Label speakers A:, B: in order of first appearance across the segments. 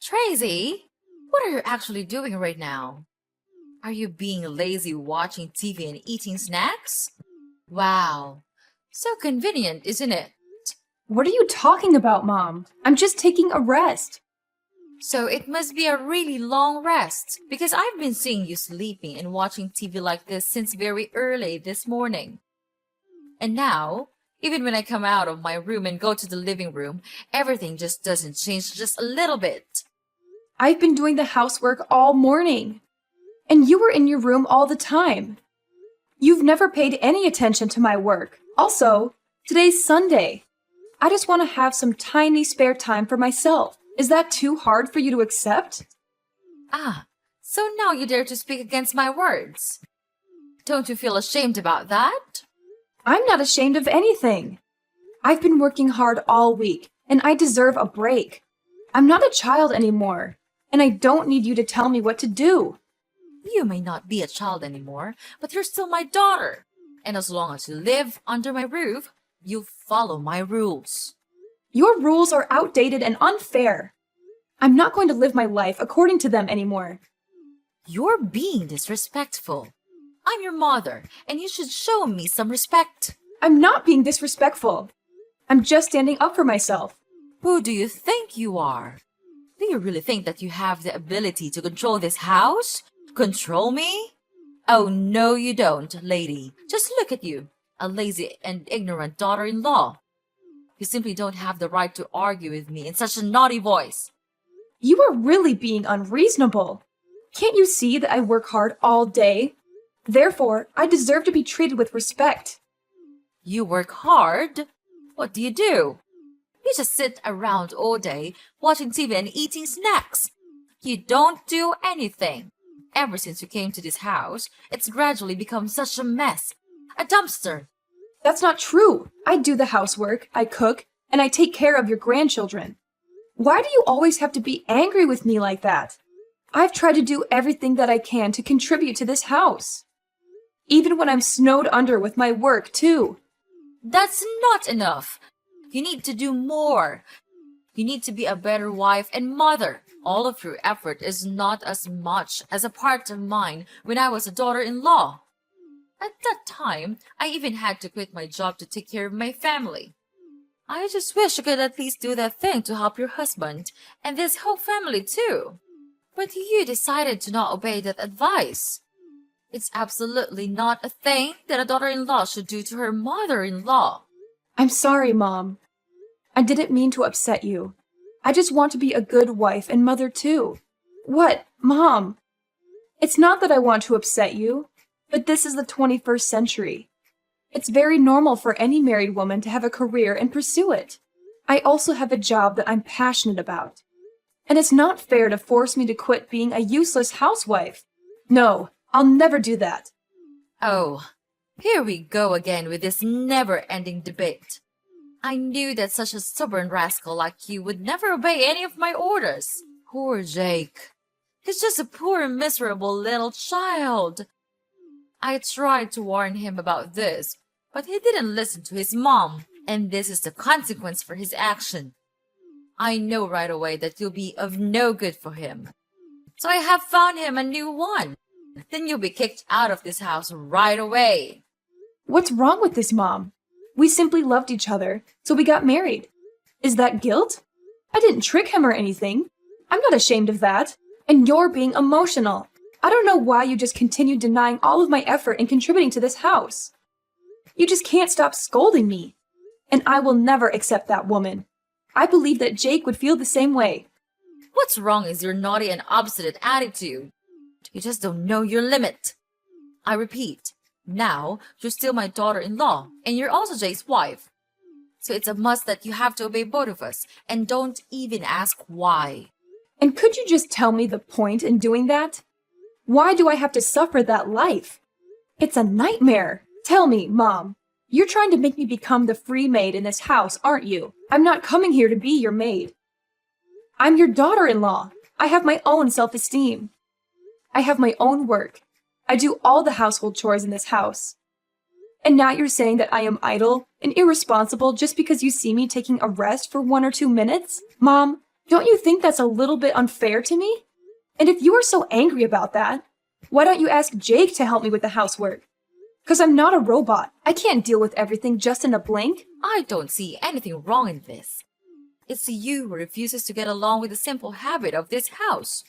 A: Tracy, what are you actually doing right now? Are you being lazy watching TV and eating snacks? Wow, so convenient, isn't it?
B: What are you talking about, Mom? I'm just taking a rest.
A: So it must be a really long rest because I've been seeing you sleeping and watching TV like this since very early this morning. And now, even when I come out of my room and go to the living room, everything just doesn't change just a little bit.
B: I've been doing the housework all morning. And you were in your room all the time. You've never paid any attention to my work. Also, today's Sunday. I just want to have some tiny spare time for myself. Is that too hard for you to accept?
A: Ah, so now you dare to speak against my words. Don't you feel ashamed about that?
B: I'm not ashamed of anything. I've been working hard all week, and I deserve a break. I'm not a child anymore, and I don't need you to tell me what to do.
A: You may not be a child anymore, but you're still my daughter. And as long as you live under my roof, you follow my rules.
B: Your rules are outdated and unfair. I'm not going to live my life according to them anymore.
A: You're being disrespectful. I'm your mother, and you should show me some respect.
B: I'm not being disrespectful. I'm just standing up for myself.
A: Who do you think you are? Do you really think that you have the ability to control this house? Control me? Oh, no, you don't, lady. Just look at you, a lazy and ignorant daughter-in-law. You simply don't have the right to argue with me in such a naughty voice.
B: You are really being unreasonable. Can't you see that I work hard all day? Therefore, I deserve to be treated with respect.
A: You work hard? What do? You just sit around all day watching TV and eating snacks. You don't do anything. Ever since you came to this house, it's gradually become such a mess. A dumpster.
B: That's not true. I do the housework, I cook, and I take care of your grandchildren. Why do you always have to be angry with me like that? I've tried to do everything that I can to contribute to this house. Even when I'm snowed under with my work, too.
A: That's not enough. You need to do more. You need to be a better wife and mother. All of your effort is not as much as a part of mine when I was a daughter-in-law. At that time, I even had to quit my job to take care of my family. I just wish you could at least do that thing to help your husband and this whole family too. But you decided to not obey that advice. It's absolutely not a thing that a daughter-in-law should do to her mother-in-law.
B: I'm sorry, Mom. I didn't mean to upset you. I just want to be a good wife and mother too. What, Mom? It's not that I want to upset you, but this is the 21st century. It's very normal for any married woman to have a career and pursue it. I also have a job that I'm passionate about. And it's not fair to force me to quit being a useless housewife. No, I'll never do that.
A: Oh, here we go again with this never-ending debate. I knew that such a stubborn rascal like you would never obey any of my orders. Poor Jake. He's just a poor, miserable little child. I tried to warn him about this, but he didn't listen to his mom, and this is the consequence for his action. I know right away that you'll be of no good for him. So I have found him a new one. Then you'll be kicked out of this house right away.
B: What's wrong with this, Mom? We simply loved each other, so we got married. Is that guilt? I didn't trick him or anything. I'm not ashamed of that. And you're being emotional. I don't know why you just continue denying all of my effort in contributing to this house. You just can't stop scolding me. And I will never accept that woman. I believe that Jake would feel the same way.
A: What's wrong is your naughty and obstinate attitude. You just don't know your limit. I repeat, now you're still my daughter-in-law, and you're also Jake's wife. So it's a must that you have to obey both of us, and don't even ask why.
B: And could you just tell me the point in doing that? Why do I have to suffer that life? It's a nightmare. Tell me, Mom. You're trying to make me become the free maid in this house, aren't you? I'm not coming here to be your maid. I'm your daughter-in-law. I have my own self-esteem. I have my own work. I do all the household chores in this house. And now you're saying that I am idle and irresponsible just because you see me taking a rest for 1 or 2 minutes? Mom, Don't you think that's a little bit unfair to me? And if you are so angry about that, why don't you ask Jake to help me with the housework? Because I'm not a robot. I can't deal with everything just in a blink.
A: I don't see anything wrong in this. It's you who refuses to get along with the simple habit of this house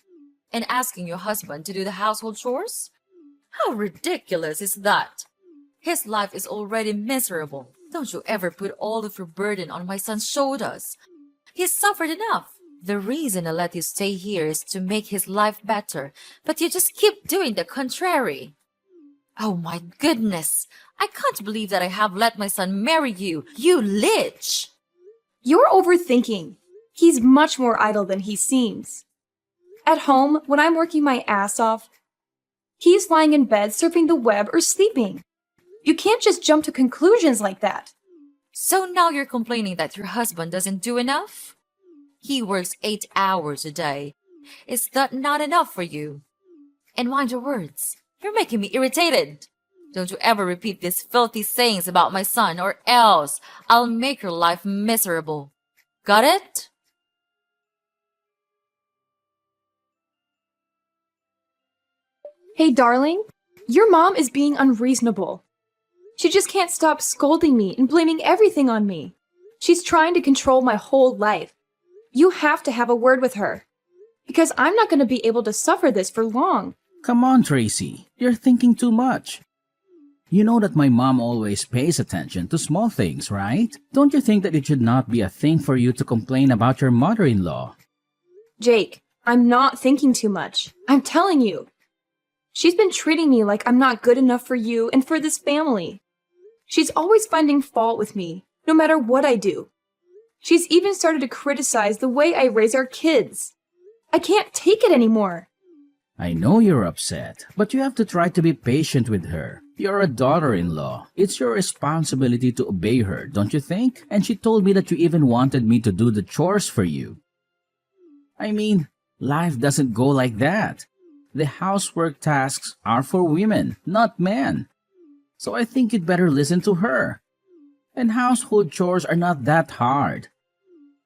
A: and asking your husband to do the household chores? How ridiculous is that? His life is already miserable. Don't you ever put all of your burden on my son's shoulders. He's suffered enough. The reason I let you stay here is to make his life better, but you just keep doing the contrary. Oh my goodness! I can't believe that I have let my son marry you, you lich!
B: You're overthinking. He's much more idle than he seems. At home, when I'm working my ass off, he's lying in bed surfing the web or sleeping. You can't just jump to conclusions like that.
A: So now you're complaining that your husband doesn't do enough? He works 8 hours a day. Is that not enough for you? And mind your words. You're making me irritated. Don't you ever repeat these filthy sayings about my son, or else I'll make your life miserable. Got it?
B: Hey, darling, your mom is being unreasonable. She just can't stop scolding me and blaming everything on me. She's trying to control my whole life. You have to have a word with her, because I'm not going to be able to suffer this for long.
C: Come on, Tracy. You're thinking too much. You know that my mom always pays attention to small things, right? Don't you think that it should not be a thing for you to complain about your mother-in-law?
B: Jake, I'm not thinking too much. I'm telling you. She's been treating me like I'm not good enough for you and for this family. She's always finding fault with me, no matter what I do. She's even started to criticize the way I raise our kids. I can't take it anymore.
C: I know you're upset, but you have to try to be patient with her. You're a daughter-in-law. It's your responsibility to obey her, don't you think? And she told me that you even wanted me to do the chores for you. I mean, life doesn't go like that. The housework tasks are for women, not men. So I think you'd better listen to her. And household chores are not that hard.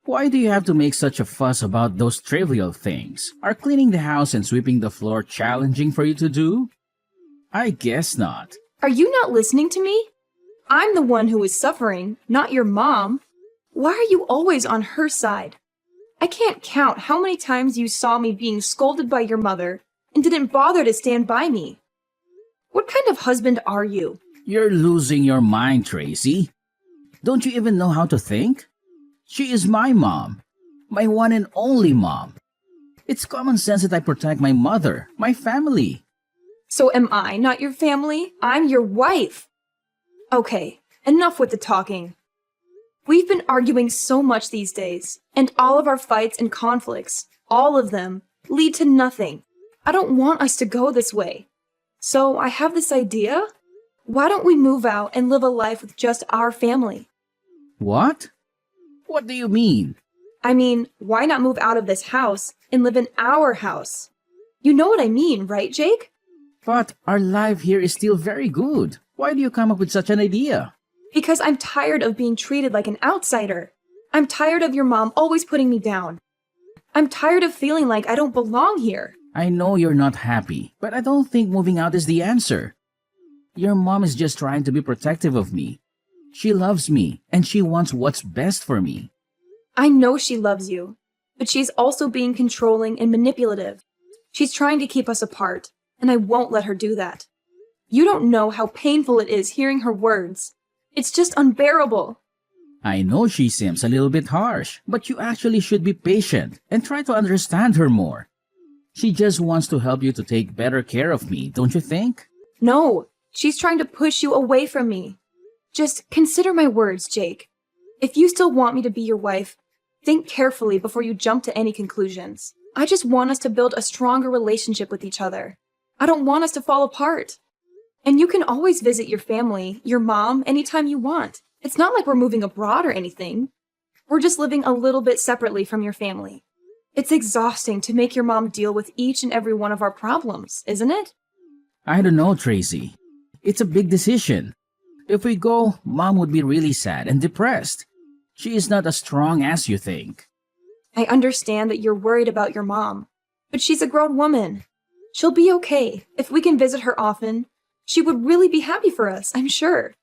C: Why do you have to make such a fuss about those trivial things? Are cleaning the house and sweeping the floor challenging for you to do? I guess not.
B: Are you not listening to me? I'm the one who is suffering, not your mom. Why are you always on her side? I can't count how many times you saw me being scolded by your mother and didn't bother to stand by me. What kind of husband are you?
C: You're losing your mind, Tracy. Don't you even know how to think? She is my mom. My one and only mom. It's common sense that I protect my mother, my family.
B: So am I not your family? I'm your wife. Okay, enough with the talking. We've been arguing so much these days, and all of our fights and conflicts, all of them, lead to nothing. I don't want us to go this way. So I have this idea. Why don't we move out and live a life with just our family?
C: What? What do you mean?
B: I mean, why not move out of this house and live in our house? You know what I mean, right, Jake?
C: But our life here is still very good. Why do you come up with such an idea?
B: Because I'm tired of being treated like an outsider. I'm tired of your mom always putting me down. I'm tired of feeling like I don't belong here.
C: I know you're not happy, but I don't think moving out is the answer. Your mom is just trying to be protective of me. She loves me, and she wants what's best for me.
B: I know she loves you, but she's also being controlling and manipulative. She's trying to keep us apart, and I won't let her do that. You don't know how painful it is hearing her words. It's just unbearable.
C: I know she seems a little bit harsh, but you actually should be patient and try to understand her more. She just wants to help you to take better care of me, don't you think?
B: No, she's trying to push you away from me. Just consider my words, Jake. If you still want me to be your wife, think carefully before you jump to any conclusions. I just want us to build a stronger relationship with each other. I don't want us to fall apart. And you can always visit your family, your mom, anytime you want. It's not like we're moving abroad or anything. We're just living a little bit separately from your family. It's exhausting to make your mom deal with each and every one of our problems, isn't it?
C: I don't know, Tracy. It's a big decision. If we go, Mom would be really sad and depressed. She is not as strong as you think.
B: I understand that you're worried about your mom, but she's a grown woman. She'll be okay. If we can visit her often, she would really be happy for us, I'm sure.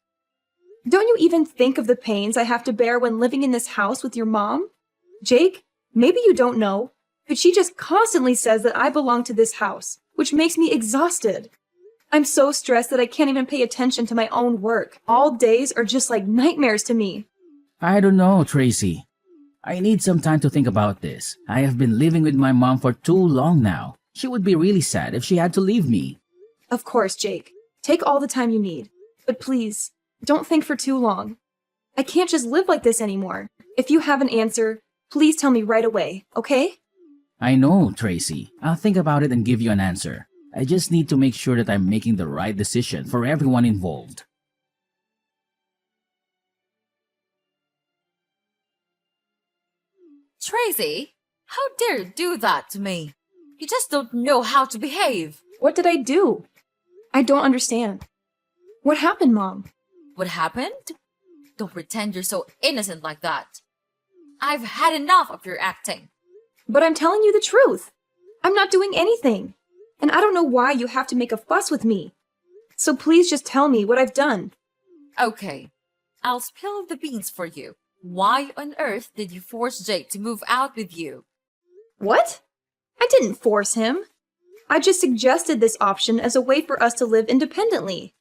B: Don't you even think of the pains I have to bear when living in this house with your mom? Jake, maybe you don't know, but she just constantly says that I belong to this house, which makes me exhausted. I'm so stressed that I can't even pay attention to my own work. All days are just like nightmares to me.
C: I don't know, Tracy. I need some time to think about this. I have been living with my mom for too long now. She would be really sad if she had to leave me.
B: Of course, Jake. Take all the time you need. But please, don't think for too long. I can't just live like this anymore. If you have an answer, please tell me right away, okay?
C: I know, Tracy. I'll think about it and give you an answer. I just need to make sure that I'm making the right decision for everyone involved.
A: Tracy, how dare you do that to me? You just don't know how to behave.
B: What did I do? I don't understand. What happened, Mom?
A: What happened? Don't pretend you're so innocent like that. I've had enough of your acting.
B: But I'm telling you the truth. I'm not doing anything. And I don't know why you have to make a fuss with me. So please just tell me what I've done.
A: Okay, I'll spill the beans for you. Why on earth did you force Jake to move out with you?
B: What? I didn't force him. I just suggested this option as a way for us to live independently.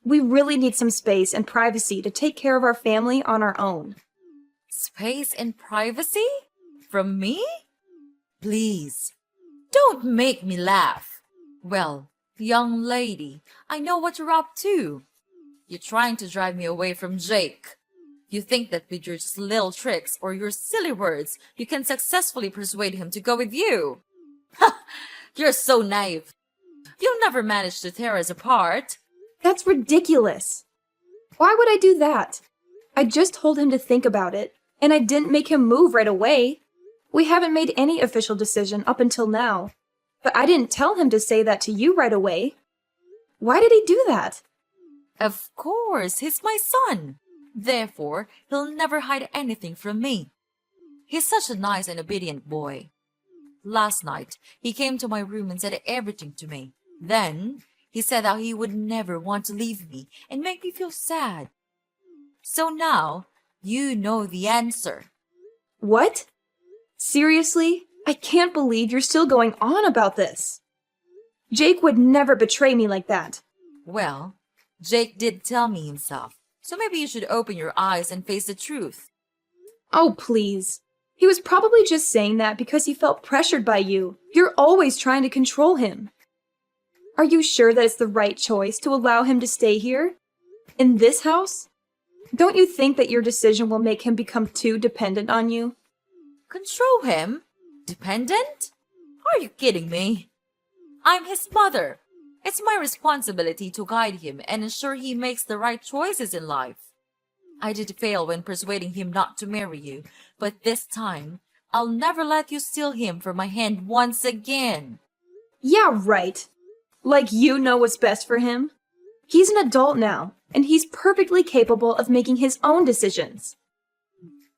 B: We really need some space and privacy to take care of our family on our own.
A: Space and privacy? From me? Please, don't make me laugh. Well, young lady, I know what you're up to. You're trying to drive me away from Jake. You think that with your little tricks or your silly words, you can successfully persuade him to go with you. Ha! You're so naive. You'll never manage to tear us apart.
B: That's ridiculous. Why would I do that? I just told him to think about it, and I didn't make him move right away. We haven't made any official decision up until now, but I didn't tell him to say that to you right away. Why did he do that?
A: Of course, he's my son. Therefore, he'll never hide anything from me. He's such a nice and obedient boy. Last night, he came to my room and said everything to me. Then, he said how he would never want to leave me and make me feel sad. So now, you know the answer.
B: What? Seriously? I can't believe you're still going on about this. Jake would never betray me like that.
A: Well, Jake did tell me himself, so maybe you should open your eyes and face the truth.
B: Oh, please. He was probably just saying that because he felt pressured by you. You're always trying to control him. Are you sure that it's the right choice to allow him to stay here? In this house? Don't you think that your decision will make him become too dependent on you?
A: Control him? Dependent? Are you kidding me? I'm his mother. It's my responsibility to guide him and ensure he makes the right choices in life. I did fail when persuading him not to marry you, but this time, I'll never let you steal him from my hand once again.
B: Yeah, right. Like you know what's best for him? He's an adult now, and he's perfectly capable of making his own decisions.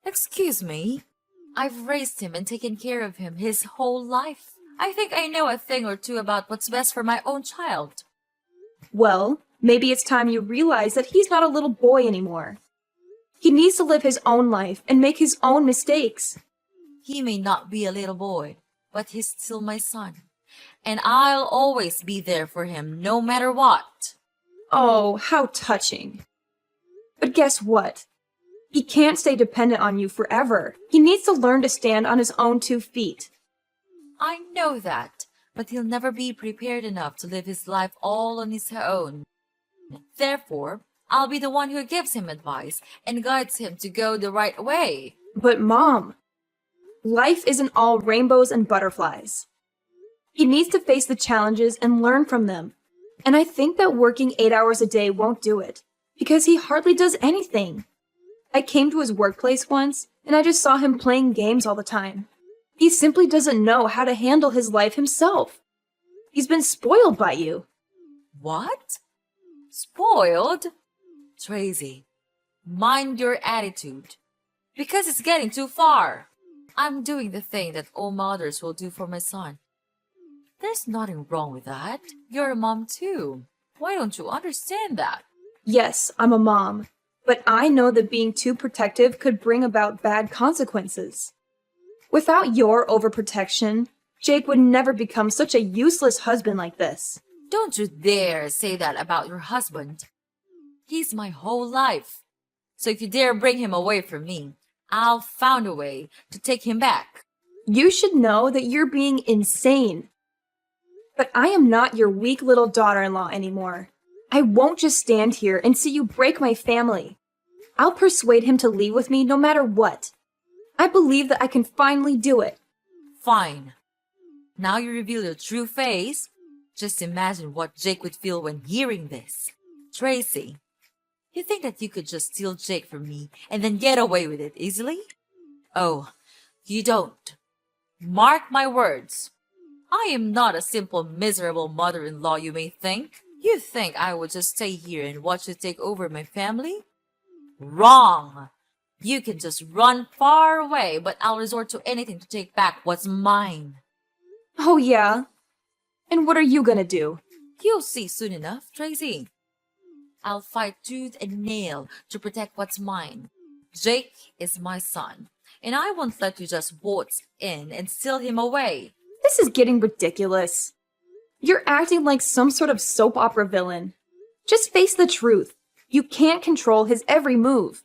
A: Excuse me? I've raised him and taken care of him his whole life. I think I know a thing or two about what's best for my own child.
B: Well, maybe it's time you realize that he's not a little boy anymore. He needs to live his own life and make his own mistakes.
A: He may not be a little boy, but he's still my son. And I'll always be there for him, no matter what.
B: Oh, how touching. But guess what? He can't stay dependent on you forever. He needs to learn to stand on his own 2 feet.
A: I know that, but he'll never be prepared enough to live his life all on his own. Therefore, I'll be the one who gives him advice and guides him to go the right way.
B: But Mom, life isn't all rainbows and butterflies. He needs to face the challenges and learn from them. And I think that working 8 hours a day won't do it, because he hardly does anything. I came to his workplace once, and I just saw him playing games all the time. He simply doesn't know how to handle his life himself. He's been spoiled by you.
A: What? Spoiled? Tracy, mind your attitude, because it's getting too far. I'm doing the thing that all mothers will do for my son. There's nothing wrong with that. You're a mom too. Why don't you understand that?
B: Yes, I'm a mom, but I know that being too protective could bring about bad consequences. Without your overprotection, Jake would never become such a useless husband like this.
A: Don't you dare say that about your husband. He's my whole life. So if you dare bring him away from me, I'll find a way to take him back.
B: You should know that you're being insane. But I am not your weak little daughter-in-law anymore. I won't just stand here and see you break my family. I'll persuade him to leave with me no matter what. I believe that I can finally do it.
A: Fine. Now you reveal your true face. Just imagine what Jake would feel when hearing this. Tracy, you think that you could just steal Jake from me and then get away with it easily? Oh, you don't. Mark my words. I am not a simple, miserable mother-in-law you may think. You think I would just stay here and watch you take over my family? Wrong! You can just run far away, but I'll resort to anything to take back what's mine.
B: Oh yeah? And what are you gonna do?
A: You'll see soon enough, Tracy. I'll fight tooth and nail to protect what's mine. Jake is my son, and I won't let you just waltz in and steal him away.
B: This is getting ridiculous. You're acting like some sort of soap opera villain. Just face the truth. You can't control his every move.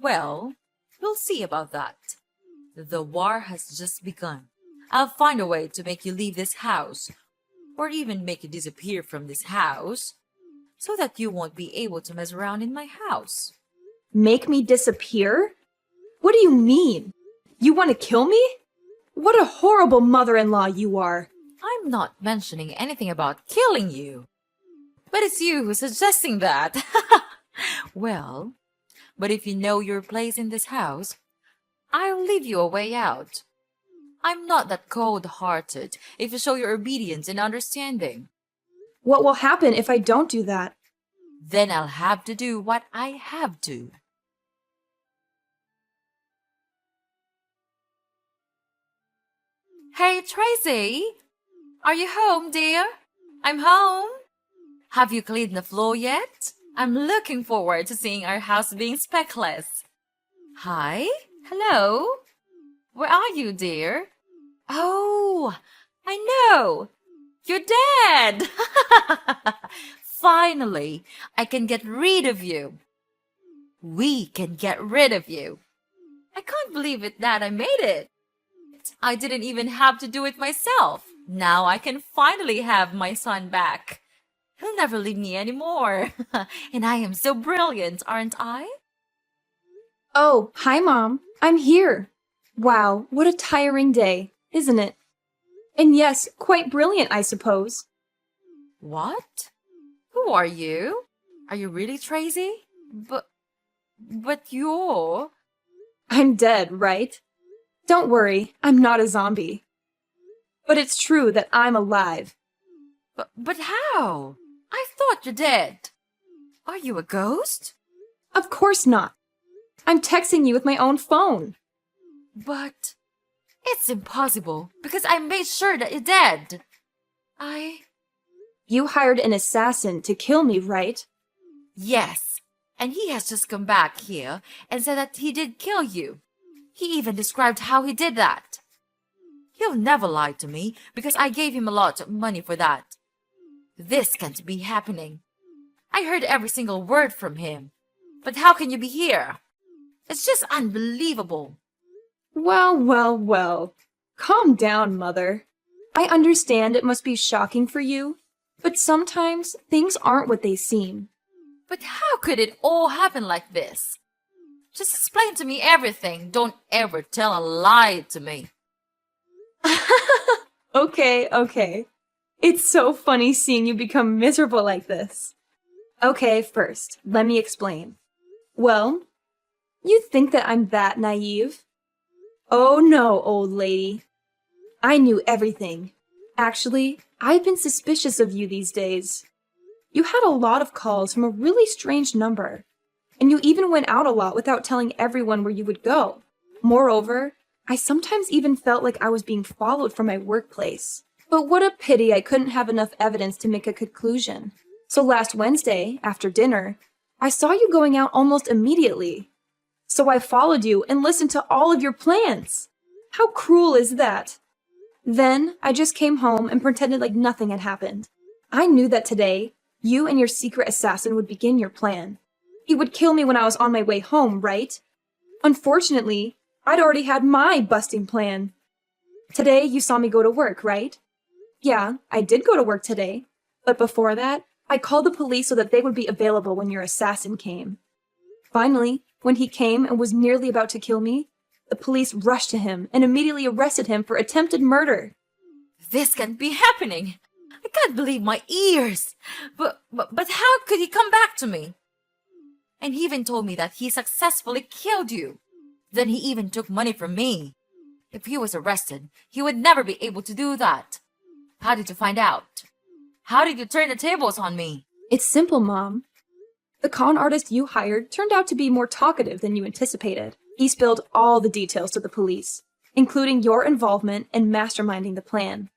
A: Well, we'll see about that. The war has just begun. I'll find a way to make you leave this house, or even make you disappear from this house, so that you won't be able to mess around in my house.
B: Make me disappear? What do you mean? You want to kill me? What a horrible mother-in-law you are.
A: I'm not mentioning anything about killing you. But it's you who's suggesting that. Well, but if you know your place in this house, I'll leave you a way out. I'm not that cold-hearted if you show your obedience and understanding.
B: What will happen if I don't do that?
A: Then I'll have to do what I have to. Hey, Tracy! Are you home, dear? I'm home. Have you cleaned the floor yet? I'm looking forward to seeing our house being speckless. Hi? Hello? Where are you, dear? Oh, I know! You're dead! Finally, I can get rid of you. We can get rid of you. I can't believe it that I made it. I didn't even have to do it myself. Now I can finally have my son back. He'll never leave me anymore. And I am so brilliant, aren't I?
B: Oh, hi, Mom. I'm here. Wow, what a tiring day, isn't it? And yes, quite brilliant, I suppose.
A: What? Who are you? Are you really Tracy? But you're...
B: I'm dead, right? Don't worry, I'm not a zombie. But it's true that I'm alive.
A: But how? I thought you're dead. Are you a ghost?
B: Of course not. I'm texting you with my own phone.
A: But it's impossible because I made sure that you're dead.
B: You hired an assassin to kill me, right?
A: Yes, and he has just come back here and said that he did kill you. He even described how he did that. He'll never lie to me because I gave him a lot of money for that. This can't be happening. I heard every single word from him. But how can you be here? It's just unbelievable.
B: Well, well, well. Calm down, Mother. I understand it must be shocking for you, but sometimes things aren't what they seem.
A: But how could it all happen like this? Just explain to me everything. Don't ever tell a lie to me.
B: Okay. It's so funny seeing you become miserable like this. Okay, first, let me explain. Well, you think that I'm that naive? Oh no, old lady. I knew everything. Actually, I've been suspicious of you these days. You had a lot of calls from a really strange number, and you even went out a lot without telling everyone where you would go. Moreover, I sometimes even felt like I was being followed from my workplace. But what a pity I couldn't have enough evidence to make a conclusion. So last Wednesday, after dinner, I saw you going out almost immediately. So I followed you and listened to all of your plans. How cruel is that? Then I just came home and pretended like nothing had happened. I knew that today, you and your secret assassin would begin your plan. He would kill me when I was on my way home, right? Unfortunately, I'd already had my busting plan. Today, you saw me go to work, right? Yeah, I did go to work today. But before that, I called the police so that they would be available when your assassin came. Finally, when he came and was nearly about to kill me, the police rushed to him and immediately arrested him for attempted murder.
A: This can't be happening. I can't believe my ears. But how could he come back to me? And he even told me that he successfully killed you. Then he even took money from me. If he was arrested, he would never be able to do that. How did you find out? How did you turn the tables on me?
B: It's simple, Mom. The con artist you hired turned out to be more talkative than you anticipated. He spilled all the details to the police, including your involvement in masterminding the plan.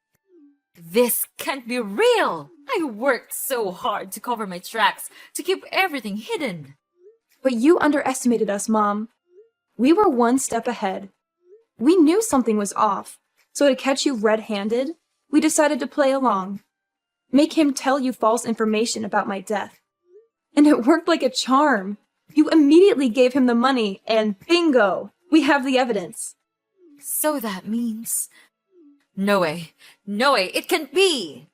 A: This can't be real. I worked so hard to cover my tracks, to keep everything hidden.
B: But you underestimated us, Mom. We were one step ahead. We knew something was off, so to catch you red-handed, we decided to play along. Make him tell you false information about my death. And it worked like a charm. You immediately gave him the money, and bingo! We have the evidence.
A: So that means... No way, it can't be!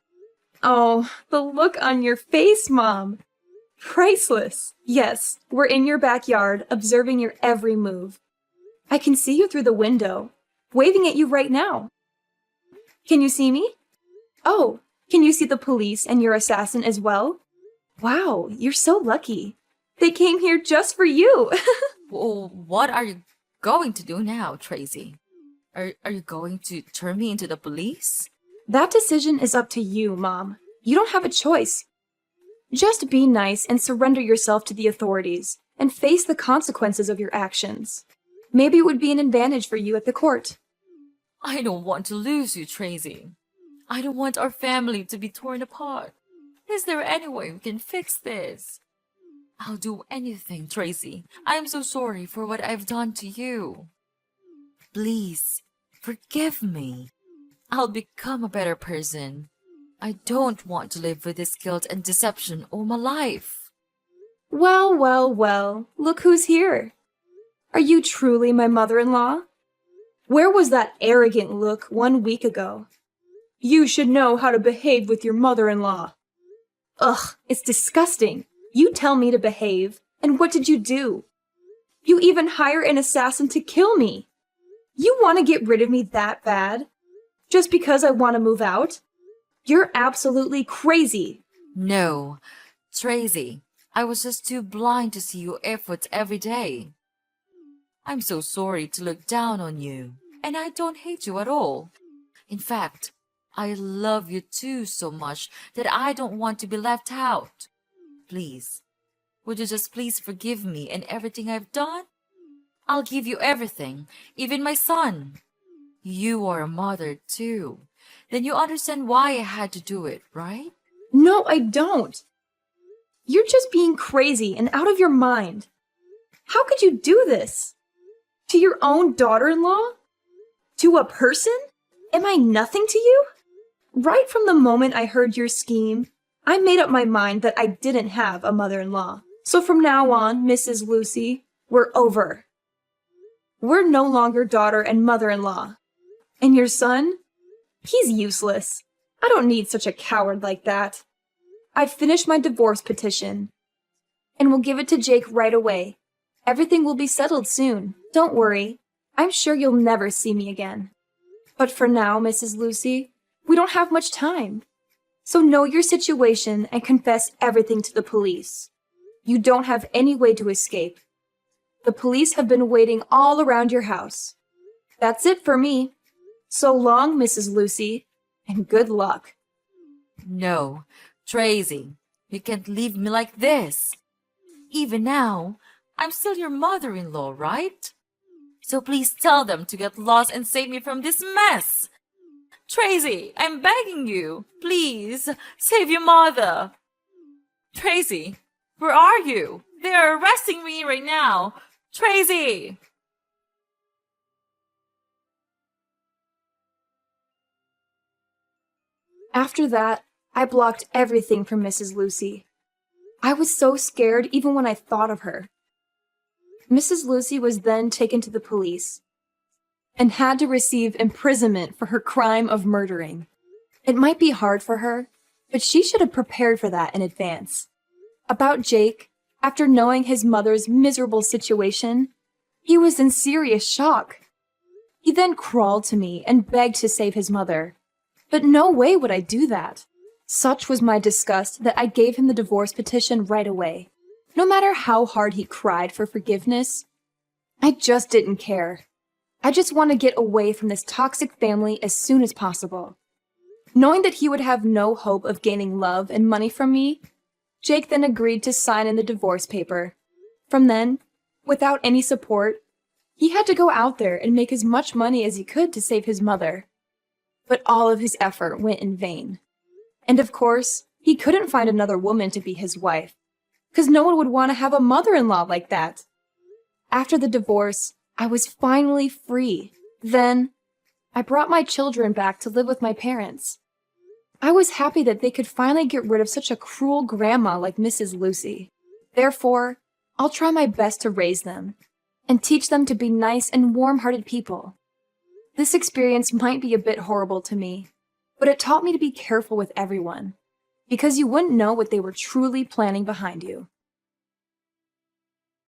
B: Oh, the look on your face, Mom. Priceless. Yes, we're in your backyard, observing your every move. I can see you through the window, waving at you right now. Can you see me? Oh, can you see the police and your assassin as well? Wow, you're so lucky. They came here just for you.
A: Well, what are you going to do now, Tracy? Are you going to turn me into the police?
B: That decision is up to you, Mom. You don't have a choice. Just be nice and surrender yourself to the authorities and face the consequences of your actions. Maybe it would be an advantage for you at the court.
A: I don't want to lose you, Tracy. I don't want our family to be torn apart. Is there any way we can fix this? I'll do anything, Tracy. I am so sorry for what I've done to you. Please, forgive me. I'll become a better person. I don't want to live with this guilt and deception all my life.
B: Well, well, well, look who's here. Are you truly my mother-in-law? Where was that arrogant look 1 week ago? You should know how to behave with your mother-in-law. Ugh, it's disgusting. You tell me to behave, and what did you do? You even hire an assassin to kill me. You want to get rid of me that bad? Just because I want to move out? You're absolutely crazy.
A: No, Tracy, I was just too blind to see your efforts every day. I'm so sorry to look down on you, and I don't hate you at all. In fact, I love you too so much that I don't want to be left out. Please, would you just please forgive me and everything I've done? I'll give you everything, even my son. You are a mother too. Then you understand why I had to do it, right?
B: No, I don't. You're just being crazy and out of your mind. How could you do this? To your own daughter-in-law? To a person? Am I nothing to you? Right from the moment I heard your scheme, I made up my mind that I didn't have a mother-in-law. So from now on, Mrs. Lucy, we're over. We're no longer daughter and mother-in-law. And your son? He's useless. I don't need such a coward like that. I've finished my divorce petition. And we'll give it to Jake right away. Everything will be settled soon. Don't worry. I'm sure you'll never see me again. But for now, Mrs. Lucy, we don't have much time. So know your situation and confess everything to the police. You don't have any way to escape. The police have been waiting all around your house. That's it for me. So long, Mrs. Lucy, and good luck.
A: No, Tracy, you can't leave me like this. Even now, I'm still your mother-in-law, right? So please tell them to get lost and save me from this mess. Tracy, I'm begging you. Please, save your mother. Tracy, where are you? They are arresting me right now. Tracy!
B: After that, I blocked everything from Mrs. Lucy. I was so scared even when I thought of her. Mrs. Lucy was then taken to the police and had to receive imprisonment for her crime of murdering. It might be hard for her, but she should have prepared for that in advance. About Jake, after knowing his mother's miserable situation, he was in serious shock. He then crawled to me and begged to save his mother. But no way would I do that. Such was my disgust that I gave him the divorce petition right away. No matter how hard he cried for forgiveness, I just didn't care. I just want to get away from this toxic family as soon as possible. Knowing that he would have no hope of gaining love and money from me, Jake then agreed to sign in the divorce paper. From then, without any support, he had to go out there and make as much money as he could to save his mother. But all of his effort went in vain. And of course, he couldn't find another woman to be his wife, because no one would want to have a mother-in-law like that. After the divorce, I was finally free. Then, I brought my children back to live with my parents. I was happy that they could finally get rid of such a cruel grandma like Mrs. Lucy. Therefore, I'll try my best to raise them and teach them to be nice and warm-hearted people. This experience might be a bit horrible to me, but it taught me to be careful with everyone, because you wouldn't know what they were truly planning behind you.